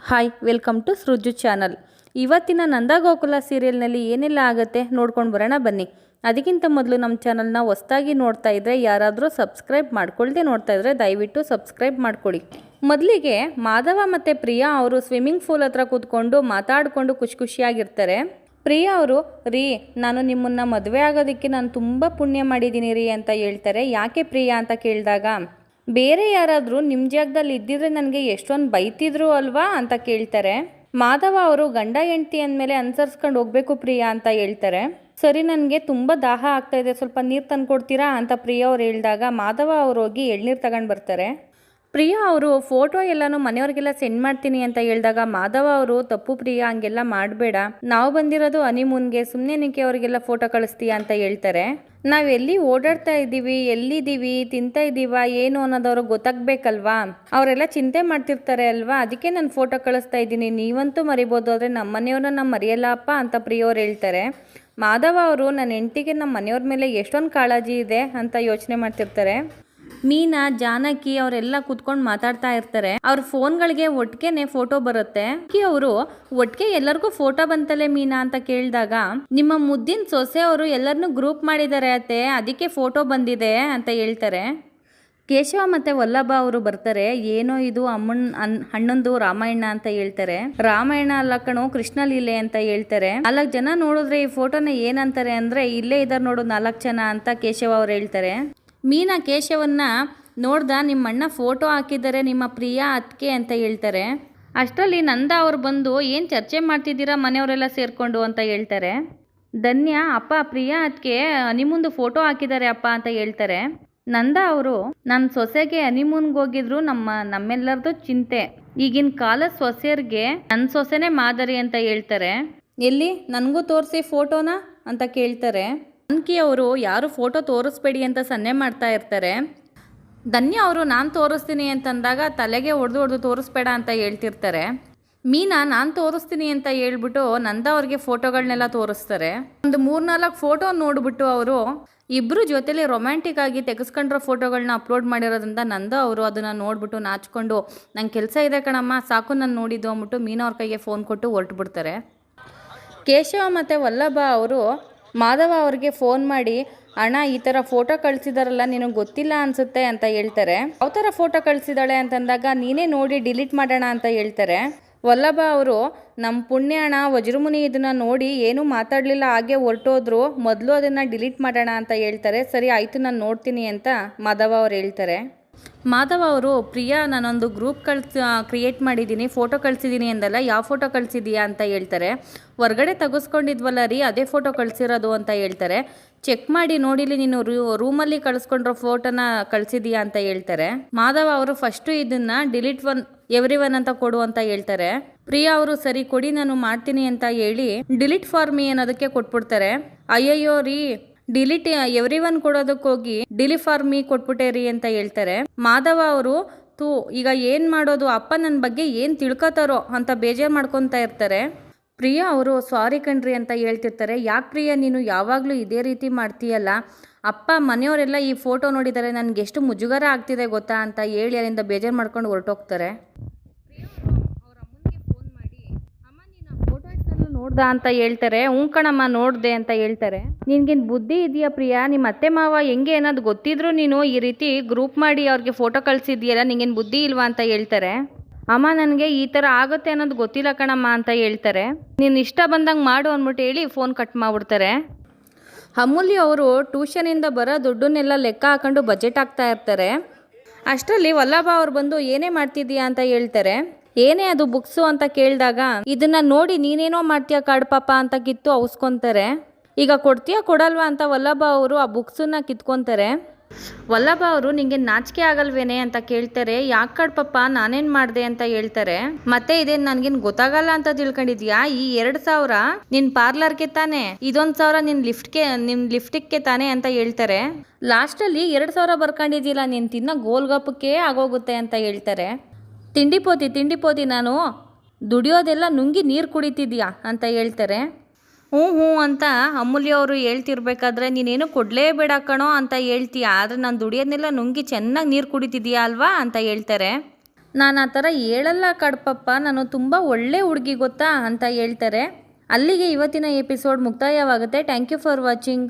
Hi welcome to Sruju channel. ಇವತ್ತಿನ ನಂದಗೋಕುಲ ಸೀರಿಯಲ್ನಲ್ಲಿ ಏನೆಲ್ಲ ಆಗುತ್ತೆ ನೋಡ್ಕೊಂಡು ಬರೋಣ ಬನ್ನಿ. ಅದಕ್ಕಿಂತ ಮೊದಲು ನಮ್ಮ ಚಾನಲ್ನ ಹೊಸದಾಗಿ ನೋಡ್ತಾ ಇದ್ದರೆ ಯಾರಾದರೂ ಸಬ್ಸ್ಕ್ರೈಬ್ ಮಾಡ್ಕೊಳ್ದೆ ನೋಡ್ತಾ ಇದ್ದರೆ ದಯವಿಟ್ಟು ಸಬ್ಸ್ಕ್ರೈಬ್ ಮಾಡ್ಕೊಳ್ಳಿ. ಮೊದಲಿಗೆ ಮಾಧವ ಮತ್ತು ಪ್ರಿಯಾ ಅವರು ಸ್ವಿಮ್ಮಿಂಗ್ ಪೂಲ್ ಹತ್ರ ಕೂತ್ಕೊಂಡು ಮಾತಾಡಿಕೊಂಡು ಖುಷಿಯಾಗಿರ್ತಾರೆ. ಪ್ರಿಯಾ ಅವರು ನಾನು ನಿಮ್ಮನ್ನು ಮದುವೆ ಆಗೋದಕ್ಕೆ ನಾನು ತುಂಬ ಪುಣ್ಯ ಮಾಡಿದ್ದೀನಿ ಅಂತ ಹೇಳ್ತಾರೆ. ಯಾಕೆ ಪ್ರಿಯಾ ಅಂತ ಕೇಳಿದಾಗ, ಬೇರೆ ಯಾರಾದರೂ ನಿಮ್ಮ ಜಾಗದಲ್ಲಿ ಇದ್ದಿದ್ರೆ ನನಗೆ ಎಷ್ಟೊಂದು ಬೈತಿದ್ರು ಅಲ್ವಾ ಅಂತ ಕೇಳ್ತಾರೆ. ಮಾಧವ ಅವರು ಗಂಡ ಹೆಂಡ್ತಿ ಅಂದಮೇಲೆ ಅನುಸರಿಸ್ಕೊಂಡು ಹೋಗ್ಬೇಕು ಪ್ರಿಯಾ ಅಂತ ಹೇಳ್ತಾರೆ. ಸರಿ, ನನಗೆ ತುಂಬ ದಾಹ ಆಗ್ತಾ ಇದೆ, ಸ್ವಲ್ಪ ನೀರು ತಂದು ಕೊಡ್ತೀರಾ ಅಂತ ಪ್ರಿಯಾ ಅವ್ರು ಹೇಳಿದಾಗ ಮಾಧವ ಅವ್ರು ಹೋಗಿ ಎಳ್ನೀರು ತಗೊಂಡು ಬರ್ತಾರೆ. ಪ್ರಿಯಾ ಅವರು ಫೋಟೋ ಎಲ್ಲನೂ ಮನೆಯವ್ರಿಗೆಲ್ಲ ಸೆಂಡ್ ಮಾಡ್ತೀನಿ ಅಂತ ಹೇಳಿದಾಗ ಮಾಧವ ಅವರು, ತಪ್ಪು ಪ್ರಿಯಾ, ಹಂಗೆಲ್ಲ ಮಾಡಬೇಡ, ನಾವು ಬಂದಿರೋದು ಹನಿಮೂನ್ಗೆ, ಸುಮ್ಮನೆ ನಿಕ್ಕೆ ಅವರಿಗೆಲ್ಲ ಫೋಟೋ ಕಳಿಸ್ತೀಯಾ ಅಂತ ಹೇಳ್ತಾರೆ. ನಾವು ಎಲ್ಲಿ ಓಡಾಡ್ತಾ ಇದ್ದೀವಿ, ಎಲ್ಲಿದ್ದೀವಿ, ತಿಂತಾ ಇದ್ದೀವಾ ಏನು ಅನ್ನೋದವ್ರಿಗೆ ಗೊತ್ತಾಗಬೇಕಲ್ವಾ, ಅವರೆಲ್ಲ ಚಿಂತೆ ಮಾಡ್ತಿರ್ತಾರೆ ಅಲ್ವಾ, ಅದಕ್ಕೆ ನಾನು ಫೋಟೋ ಕಳಿಸ್ತಾ ಇದ್ದೀನಿ, ನೀವಂತೂ ಮರಿಬೋದು, ಆದರೆ ನಮ್ಮ ಮನೆಯವ್ರನ್ನ ನಾವು ಮರೆಯಲ್ಲಪ್ಪ ಅಂತ ಪ್ರಿಯವ್ರು ಹೇಳ್ತಾರೆ. ಮಾಧವ ಅವರು ನನ್ನ ಹೆಂಡತಿಗೆ ನಮ್ಮ ಮನೆಯವ್ರ ಮೇಲೆ ಎಷ್ಟೊಂದು ಕಾಳಜಿ ಇದೆ ಅಂತ ಯೋಚನೆ ಮಾಡ್ತಿರ್ತಾರೆ. ಮೀನಾ, ಜಾನಕಿ ಅವರೆಲ್ಲ ಕೂತ್ಕೊಂಡು ಮಾತಾಡ್ತಾ ಇರ್ತಾರೆ. ಅವ್ರ ಫೋನ್ಗಳಿಗೆ ಒಟ್ಟಿಗೆನೆ ಫೋಟೋ ಬರುತ್ತೆ. ಅವರು ಒಟ್ಟಿಗೆ ಎಲ್ಲರಿಗೂ ಫೋಟೋ ಬಂತಲ್ಲೇ ಮೀನಾ ಅಂತ ಕೇಳಿದಾಗ, ನಿಮ್ಮ ಮುದ್ದಿನ ಸೊಸೆ ಅವರು ಎಲ್ಲರನ್ನೂ ಗ್ರೂಪ್ ಮಾಡಿದ್ದಾರೆ ಅತ್ತೆ, ಅದಕ್ಕೆ ಫೋಟೋ ಬಂದಿದೆ ಅಂತ ಹೇಳ್ತಾರೆ. ಕೇಶವ ಮತ್ತು ವಲ್ಲಭ ಅವರು ಬರ್ತಾರೆ. ಏನೋ ಇದು ಅಣ್ಣಂದು ರಾಮಾಯಣ ಅಂತ ಹೇಳ್ತಾರೆ. ರಾಮಾಯಣ ಅಲ್ಲ ಕಣೋ, ಕೃಷ್ಣ ಲೀಲೆ ಅಂತ ಹೇಳ್ತಾರೆ. 4 ಜನ ನೋಡಿದ್ರೆ ಈ ಫೋಟೋನ ಏನಂತಾರೆ ಅಂದರೆ, ಇಲ್ಲೇ ಇದ್ದಾರೆ ನೋಡು 4 ಜನ ಅಂತ ಕೇಶವ ಅವ್ರು ಹೇಳ್ತಾರೆ. ಮೀನಾ ಕೇಶವನ್ನ ನೋಡ್ದ, ನಿಮ್ಮ ಅಣ್ಣ ಫೋಟೋ ಹಾಕಿದ್ದಾರೆ, ನಿಮ್ಮ ಪ್ರಿಯಾ ಅತ್ತಿಗೆ ಅಂತ ಹೇಳ್ತಾರೆ. ಅಷ್ಟರಲ್ಲಿ ನಂದ ಅವ್ರು ಬಂದು, ಏನು ಚರ್ಚೆ ಮಾಡ್ತಿದ್ದೀರಾ ಮನೆಯವರೆಲ್ಲ ಸೇರಿಕೊಂಡು ಅಂತ ಹೇಳ್ತಾರೆ. ಧನ್ಯ, ಅಪ್ಪ ಪ್ರಿಯಾ ಅತ್ತಿಗೆ ಹನಿಮೂನ್ದು ಫೋಟೋ ಹಾಕಿದ್ದಾರೆ ಅಪ್ಪ ಅಂತ ಹೇಳ್ತಾರೆ. ನಂದ ಅವರು, ನನ್ನ ಸೊಸೆಗೆ ಹನಿಮೂನ್ಗೆ ಹೋಗಿದ್ರು, ನಮ್ಮೆಲ್ಲರದು ಚಿಂತೆ, ಈಗಿನ ಕಾಲದ ಸೊಸೆಯರಿಗೆ ನನ್ನ ಸೊಸೆನೇ ಮಾದರಿ ಅಂತ ಹೇಳ್ತಾರೆ. ಎಲ್ಲಿ ನನಗೂ ತೋರಿಸಿ ಫೋಟೋನ ಅಂತ ಕೇಳ್ತಾರೆ. ಅನ್ಕಿ ಅವರು, ಯಾರು ಫೋಟೋ ತೋರಿಸ್ಬೇಡಿ ಅಂತ ಸನ್ನೆ ಮಾಡ್ತಾ ಇರ್ತಾರೆ. ಧನ್ಯ ಅವರು, ನಾನು ತೋರಿಸ್ತೀನಿ ಅಂತಂದಾಗ ತಲೆಗೆ ಹೊಡೆದು ತೋರಿಸ್ಬೇಡ ಅಂತ ಹೇಳ್ತಿರ್ತಾರೆ. ಮೀನಾ, ನಾನು ತೋರಿಸ್ತೀನಿ ಅಂತ ಹೇಳ್ಬಿಟ್ಟು ನಂದ ಅವ್ರಿಗೆ ಫೋಟೋಗಳನ್ನೆಲ್ಲ ತೋರಿಸ್ತಾರೆ. ಒಂದು 3-4 ಫೋಟೋ ನೋಡ್ಬಿಟ್ಟು ಅವರು ಇಬ್ಬರು ಜೊತೆಲಿ ರೊಮ್ಯಾಂಟಿಕ್ ಆಗಿ ತೆಗೆಸ್ಕೊಂಡ್ರೋ ಫೋಟೋಗಳನ್ನ ಅಪ್ಲೋಡ್ ಮಾಡಿರೋದ್ರಿಂದ ನಂದ ಅವರು ಅದನ್ನು ನೋಡ್ಬಿಟ್ಟು ನಾಚ್ಕೊಂಡು, ನಂಗೆ ಕೆಲಸ ಇದೆ ಕಣಮ್ಮ, ಸಾಕು ನಾನು ನೋಡಿದ್ದು ಅಂದ್ಬಿಟ್ಟು ಮೀನಾ ಅವ್ರ ಕೈಗೆ ಫೋನ್ ಕೊಟ್ಟು ಹೊರಟುಬಿಡ್ತಾರೆ. ಕೇಶವ ಮತ್ತು ವಲ್ಲಭ ಅವರು ಮಾಧವ ಅವ್ರಿಗೆ ಫೋನ್ ಮಾಡಿ, ಅಣ್ಣ ಈ ಥರ ಫೋಟೋ ಕಳಿಸಿದಾರಲ್ಲ, ನಿನಗೆ ಗೊತ್ತಿಲ್ಲ ಅನಿಸುತ್ತೆ ಅಂತ ಹೇಳ್ತಾರೆ. ಯಾವ ಥರ ಫೋಟೋ ಕಳಿಸಿದಾಳೆ ಅಂತಂದಾಗ, ನೀನೇ ನೋಡಿ ಡಿಲೀಟ್ ಮಾಡೋಣ ಅಂತ ಹೇಳ್ತಾರೆ. ವಲ್ಲಭ ಅವರು, ನಮ್ಮ ಪುಣ್ಯ ಅಣ್ಣ, ವಜ್ರಮುನಿ ಇದನ್ನು ನೋಡಿ ಏನೂ ಮಾತಾಡಲಿಲ್ಲ, ಹಾಗೆ ಹೊರಟೋದ್ರು, ಮೊದಲು ಅದನ್ನು ಡಿಲೀಟ್ ಮಾಡೋಣ ಅಂತ ಹೇಳ್ತಾರೆ. ಸರಿ ಆಯಿತು, ನಾನು ನೋಡ್ತೀನಿ ಅಂತ ಮಾಧವ ಅವ್ರು ಹೇಳ್ತಾರೆ. ಮಾಧವ ಅವರು, ಪ್ರಿಯಾ ನಾನೊಂದು ಗ್ರೂಪ್ ಕ್ರಿಯೇಟ್ ಮಾಡಿದ್ದೀನಿ, ಫೋಟೋ ಕಳಿಸಿದ್ದೀನಿ ಅಂದಲ್ಲ, ಯಾವ ಫೋಟೋ ಕಳಿಸಿದೀಯಾ ಅಂತ ಹೇಳ್ತಾರೆ. ಹೊರಗಡೆ ತೆಗೆಸ್ಕೊಂಡಿದ್ವಲ್ಲ ಅದೇ ಫೋಟೋ ಕಳಿಸಿರೋದು ಅಂತ ಹೇಳ್ತಾರೆ. ಚೆಕ್ ಮಾಡಿ ನೋಡಿಲಿ, ನೀನು ರೂಮಲ್ಲಿ ಕಳಿಸ್ಕೊಂಡಿರೋ ಫೋಟೋನ ಕಳಿಸಿದೀಯಾ ಅಂತ ಹೇಳ್ತಾರೆ. ಮಾಧವ ಅವರು, ಫಸ್ಟು ಇದನ್ನು ಡಿಲೀಟ್ ಎವ್ರಿವನ್ ಅಂತ ಕೊಡು ಅಂತ ಹೇಳ್ತಾರೆ. ಪ್ರಿಯಾ ಅವರು, ಸರಿ ಕೊಡಿ ನಾನು ಮಾಡ್ತೀನಿ ಅಂತ ಹೇಳಿ ಡಿಲೀಟ್ ಫಾರ್ ಮೀ ಅನ್ನೋದಕ್ಕೆ ಕೊಟ್ಬಿಡ್ತಾರೆ. ಅಯ್ಯಯ್ಯೋ ಡಿಲೀಟ್ ಎವ್ರಿವನ್ ಕೊಡೋದಕ್ಕೆ ಹೋಗಿ ಡಿಲೀಟ್ ಫಾರ್ ಮೀ ಕೊಟ್ಬಿಟ್ಟೆ ಅಂತ ಹೇಳ್ತಾರೆ. ಮಾಧವ ಅವರು, ಈಗ ಏನು ಮಾಡೋದು, ಅಪ್ಪ ನನ್ನ ಬಗ್ಗೆ ಏನು ತಿಳ್ಕೊತಾರೋ ಅಂತ ಬೇಜಾರು ಮಾಡ್ಕೊತಾ ಇರ್ತಾರೆ. ಪ್ರಿಯಾ ಅವರು, ಸಾರಿ ಕಣ್ರಿ ಅಂತ ಹೇಳ್ತಿರ್ತಾರೆ. ಯಾಕೆ ಪ್ರಿಯಾ, ನೀನು ಯಾವಾಗಲೂ ಇದೇ ರೀತಿ ಮಾಡ್ತೀಯಲ್ಲ, ಅಪ್ಪ ಮನೆಯವರೆಲ್ಲ ಈ ಫೋಟೋ ನೋಡಿದ್ದಾರೆ, ನನಗೆ ಎಷ್ಟು ಮುಜುಗರ ಆಗ್ತಿದೆ ಗೊತ್ತಾ ಅಂತ ಹೇಳಿ ಅಲ್ಲಿಂದ ಬೇಜಾರು ಮಾಡ್ಕೊಂಡು ಹೊರಟೋಗ್ತಾರೆ. ಅವ್ರ ಅಮ್ಮನಿಗೆ ಫೋನ್ ಮಾಡಿ, ಅಮ್ಮ ನೀನು ಫೋಟೋ ಎಷ್ಟೆಲ್ಲ ನೋಡ್ದ ಅಂತ ಹೇಳ್ತಾರೆ. ಕಣಮ್ಮ ನೋಡಿದೆ ಅಂತ ಹೇಳ್ತಾರೆ. ನಿನ್ಗೇನು ಬುದ್ಧಿ ಇದೆಯಾ ಪ್ರಿಯಾ, ನಿಮ್ಮ ಅತ್ತೆ ಮಾವ ಹೆಂಗೆ ಅನ್ನೋದು ಗೊತ್ತಿದ್ರು ನೀನು ಈ ರೀತಿ ಗ್ರೂಪ್ ಮಾಡಿ ಅವ್ರಿಗೆ ಫೋಟೋ ಕಳಿಸಿದ್ಯಲ್ಲ, ನಿಂಗೇನು ಬುದ್ಧಿ ಇಲ್ವಾ ಅಂತ ಹೇಳ್ತಾರೆ. ಅಮ್ಮ ನನಗೆ ಈ ಥರ ಆಗುತ್ತೆ ಅನ್ನೋದು ಗೊತ್ತಿಲ್ಲ ಕಣಮ್ಮ ಅಂತ ಹೇಳ್ತಾರೆ. ನೀನು ಇಷ್ಟ ಬಂದಂಗೆ ಮಾಡು ಅಂದ್ಬಿಟ್ಟು ಹೇಳಿ ಫೋನ್ ಕಟ್ ಮಾಡಿಬಿಡ್ತಾರೆ. ಅಮೂಲ್ಯ ಅವರು ಟ್ಯೂಷನಿಂದ ಬರೋ ದುಡ್ಡನ್ನೆಲ್ಲ ಲೆಕ್ಕ ಹಾಕೊಂಡು ಬಜೆಟ್ ಹಾಕ್ತಾ ಇರ್ತಾರೆ. ಅಷ್ಟರಲ್ಲಿ ವಲ್ಲಭ ಅವ್ರು ಬಂದು, ಏನೇ ಮಾಡ್ತಿದ್ದೀಯಾ ಅಂತ ಹೇಳ್ತಾರೆ. ಏನೇ ಅದು ಬುಕ್ಸು ಅಂತ ಕೇಳಿದಾಗ, ಇದನ್ನು ನೋಡಿ ನೀನೇನೋ ಮಾಡ್ತೀಯ ಕಾಡು ಪಾಪ ಅಂತ ಕಿತ್ತು ಅವಸ್ಕೊತಾರೆ. ಈಗ ಕೊಡ್ತೀಯಾ ಕೊಡಲ್ವಾ ಅಂತ ವಲ್ಲಭ ಅವರು ಆ ಬುಕ್ಸನ್ನ ಕಿತ್ಕೊತಾರೆ. ವಲ್ಲಭ ಅವರು, ನಿಂಗೆ ನಾಚಿಕೆ ಆಗಲ್ವೇನೆ ಅಂತ ಕೇಳ್ತಾರೆ. ಯಾಕೆ ಕಡ್ಪಪ್ಪ, ನಾನೇನು ಮಾಡಿದೆ ಅಂತ ಹೇಳ್ತಾರೆ. ಮತ್ತೆ ಇದೇನು ನನಗೇನು ಗೊತ್ತಾಗಲ್ಲ ಅಂತ ತಿಳ್ಕೊಂಡಿದ್ಯಾ, ಈ 2,000 ನಿನ್ನ ಪಾರ್ಲರ್ಗೆ ತಾನೆ, ಇದೊಂದು 1,000 ನಿನ್ನ ಲಿಫ್ಟಿಕ್ಗೆ ತಾನೆ ಅಂತ ಹೇಳ್ತಾರೆ. ಲಾಸ್ಟಲ್ಲಿ 2,000 ಬರ್ಕೊಂಡಿದ್ದಿಲ್ಲ, ನೀನು ತಿನ್ನೋ ಗೋಲ್ಗಪ್ಪಕ್ಕೆ ಆಗೋಗುತ್ತೆ ಅಂತ ಹೇಳ್ತಾರೆ. ತಿಂಡಿ ನಾನು ದುಡಿಯೋದೆಲ್ಲ ನುಂಗಿ ನೀರು ಕುಡಿತಿದ್ಯಾ ಅಂತ ಹೇಳ್ತಾರೆ. ಹ್ಞೂ ಅಂತ ಅಮೂಲ್ಯ ಅವರು ಹೇಳ್ತಿರ್ಬೇಕಾದ್ರೆ, ನೀನೇನು ಕೊಡಲೇಬೇಡ ಕಣೋ ಅಂತ ಹೇಳ್ತೀಯ, ಆದರೆ ನಾನು ದುಡಿಯೋದನ್ನೆಲ್ಲ ನುಂಗಿ ಚೆನ್ನಾಗಿ ನೀರು ಕುಡಿತಿದ್ದೀಯಾ ಅಲ್ವಾ ಅಂತ ಹೇಳ್ತಾರೆ. ನಾನು ಆ ಥರ ಹೇಳಲ್ಲ ಕಡ್ಪಪ್ಪ, ನಾನು ತುಂಬ ಒಳ್ಳೆ ಹುಡುಗಿ ಗೊತ್ತಾ ಅಂತ ಹೇಳ್ತಾರೆ. ಅಲ್ಲಿಗೆ ಇವತ್ತಿನ ಎಪಿಸೋಡ್ ಮುಕ್ತಾಯವಾಗುತ್ತೆ. Thank you for watching.